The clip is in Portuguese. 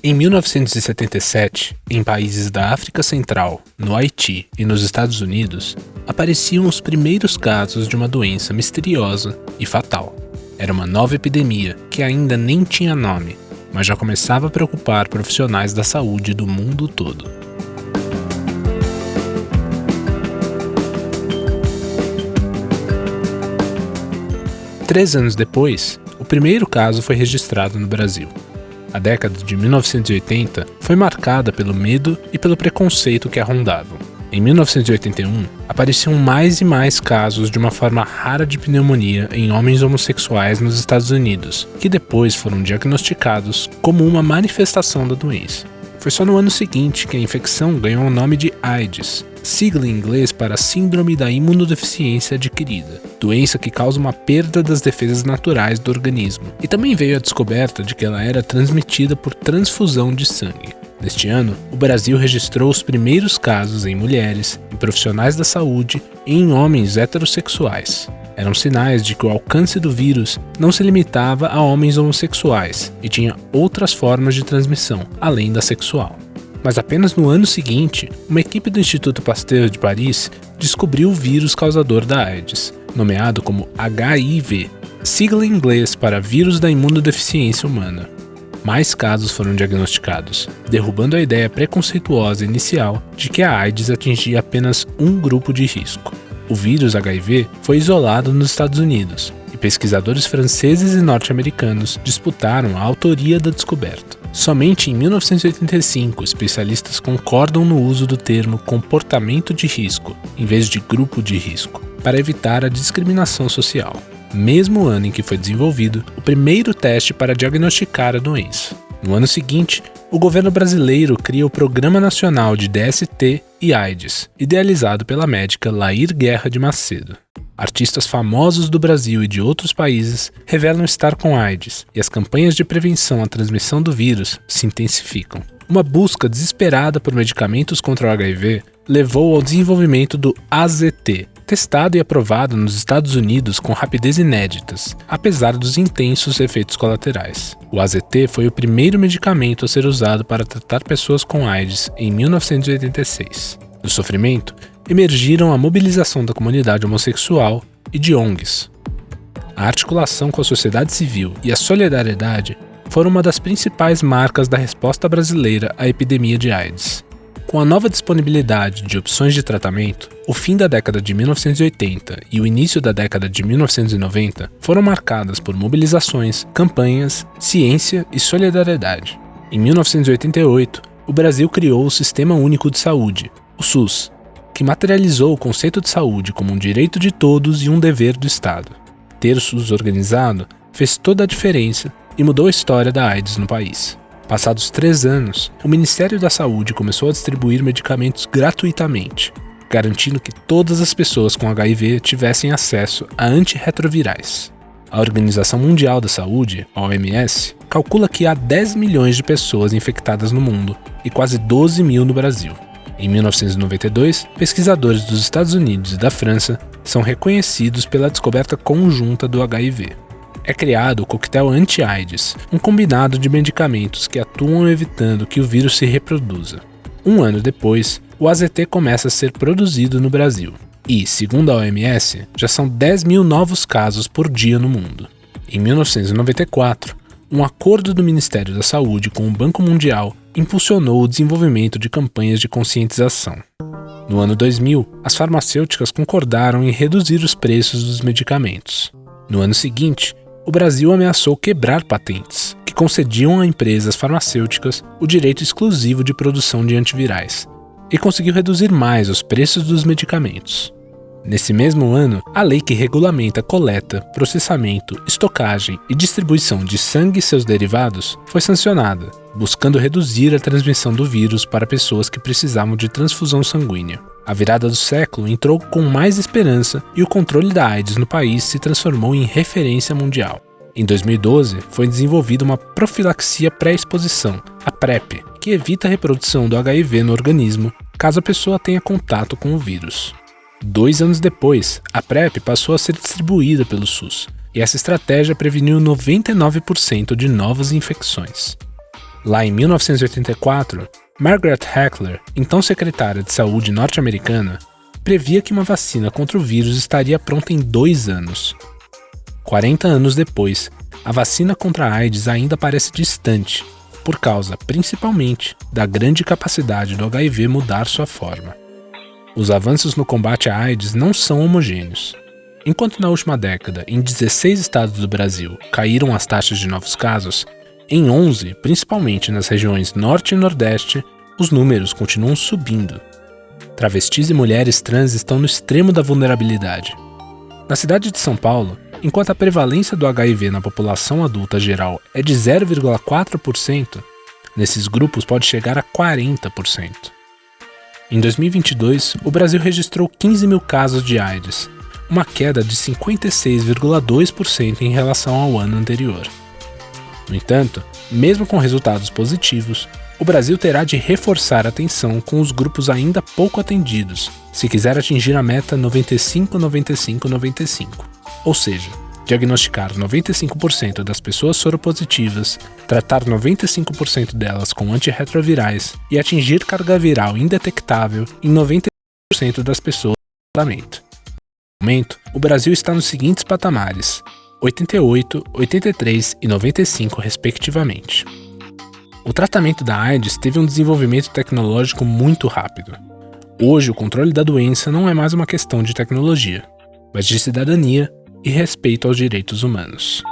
Em 1977, em países da África Central, no Haiti e nos Estados Unidos, apareciam os primeiros casos de uma doença misteriosa e fatal. Era uma nova epidemia que ainda nem tinha nome, mas já começava a preocupar profissionais da saúde do mundo todo. Três anos depois, o primeiro caso foi registrado no Brasil. A década de 1980 foi marcada pelo medo e pelo preconceito que a rondavam. Em 1981, apareciam mais e mais casos de uma forma rara de pneumonia em homens homossexuais nos Estados Unidos, que depois foram diagnosticados como uma manifestação da doença. Foi só no ano seguinte que a infecção ganhou o nome de AIDS, sigla em inglês para Síndrome da Imunodeficiência Adquirida, doença que causa uma perda das defesas naturais do organismo. E também veio a descoberta de que ela era transmitida por transfusão de sangue. Neste ano, o Brasil registrou os primeiros casos em mulheres, em profissionais da saúde e em homens heterossexuais. Eram sinais de que o alcance do vírus não se limitava a homens homossexuais e tinha outras formas de transmissão, além da sexual. Mas apenas no ano seguinte, uma equipe do Instituto Pasteur de Paris descobriu o vírus causador da AIDS, nomeado como HIV, sigla em inglês para Vírus da Imunodeficiência Humana. Mais casos foram diagnosticados, derrubando a ideia preconceituosa inicial de que a AIDS atingia apenas um grupo de risco. O vírus HIV foi isolado nos Estados Unidos, e pesquisadores franceses e norte-americanos disputaram a autoria da descoberta. Somente em 1985, especialistas concordam no uso do termo comportamento de risco, em vez de grupo de risco, para evitar a discriminação social. Mesmo ano em que foi desenvolvido o primeiro teste para diagnosticar a doença. No ano seguinte, o governo brasileiro cria o Programa Nacional de DST e AIDS, idealizado pela médica Lair Guerra de Macedo. Artistas famosos do Brasil e de outros países revelam estar com AIDS, e as campanhas de prevenção à transmissão do vírus se intensificam. Uma busca desesperada por medicamentos contra o HIV levou ao desenvolvimento do AZT, testado e aprovado nos Estados Unidos com rapidez inéditas, apesar dos intensos efeitos colaterais. O AZT foi o primeiro medicamento a ser usado para tratar pessoas com AIDS em 1986. Do sofrimento, emergiram a mobilização da comunidade homossexual e de ONGs. A articulação com a sociedade civil e a solidariedade foram uma das principais marcas da resposta brasileira à epidemia de AIDS. Com a nova disponibilidade de opções de tratamento, o fim da década de 1980 e o início da década de 1990 foram marcadas por mobilizações, campanhas, ciência e solidariedade. Em 1988, o Brasil criou o Sistema Único de Saúde, o SUS, que materializou o conceito de saúde como um direito de todos e um dever do Estado. Ter o SUS organizado fez toda a diferença e mudou a história da AIDS no país. Passados 3 anos, o Ministério da Saúde começou a distribuir medicamentos gratuitamente, garantindo que todas as pessoas com HIV tivessem acesso a antirretrovirais. A Organização Mundial da Saúde, a OMS, calcula que há 10 milhões de pessoas infectadas no mundo e quase 12 mil no Brasil. Em 1992, pesquisadores dos Estados Unidos e da França são reconhecidos pela descoberta conjunta do HIV. É criado o coquetel anti-AIDS, um combinado de medicamentos que atuam evitando que o vírus se reproduza. Um ano depois, o AZT começa a ser produzido no Brasil. E, segundo a OMS, já são 10 mil novos casos por dia no mundo. Em 1994, um acordo do Ministério da Saúde com o Banco Mundial impulsionou o desenvolvimento de campanhas de conscientização. No ano 2000, as farmacêuticas concordaram em reduzir os preços dos medicamentos. No ano seguinte, o Brasil ameaçou quebrar patentes, que concediam a empresas farmacêuticas o direito exclusivo de produção de antivirais, e conseguiu reduzir mais os preços dos medicamentos. Nesse mesmo ano, a lei que regulamenta a coleta, processamento, estocagem e distribuição de sangue e seus derivados foi sancionada, buscando reduzir a transmissão do vírus para pessoas que precisavam de transfusão sanguínea. A virada do século entrou com mais esperança e o controle da AIDS no país se transformou em referência mundial. Em 2012, foi desenvolvida uma profilaxia pré-exposição, a PrEP, que evita a reprodução do HIV no organismo caso a pessoa tenha contato com o vírus. 2 anos depois, a PrEP passou a ser distribuída pelo SUS, e essa estratégia preveniu 99% de novas infecções. Lá em 1984, Margaret Heckler, então secretária de saúde norte-americana, previa que uma vacina contra o vírus estaria pronta em 2 anos. 40 anos depois, a vacina contra a AIDS ainda parece distante, por causa, principalmente, da grande capacidade do HIV mudar sua forma. Os avanços no combate à AIDS não são homogêneos. Enquanto na última década, em 16 estados do Brasil, caíram as taxas de novos casos, em 11, principalmente nas regiões Norte e Nordeste, os números continuam subindo. Travestis e mulheres trans estão no extremo da vulnerabilidade. Na cidade de São Paulo, enquanto a prevalência do HIV na população adulta geral é de 0,4%, nesses grupos pode chegar a 40%. Em 2022, o Brasil registrou 15 mil casos de AIDS, uma queda de 56,2% em relação ao ano anterior. No entanto, mesmo com resultados positivos, o Brasil terá de reforçar a atenção com os grupos ainda pouco atendidos, se quiser atingir a meta 95-95-95, ou seja, diagnosticar 95% das pessoas soropositivas, tratar 95% delas com antirretrovirais e atingir carga viral indetectável em 90% das pessoas no tratamento. No momento, o Brasil está nos seguintes patamares: 88, 83 e 95, respectivamente. O tratamento da AIDS teve um desenvolvimento tecnológico muito rápido. Hoje, o controle da doença não é mais uma questão de tecnologia, mas de cidadania e respeito aos direitos humanos.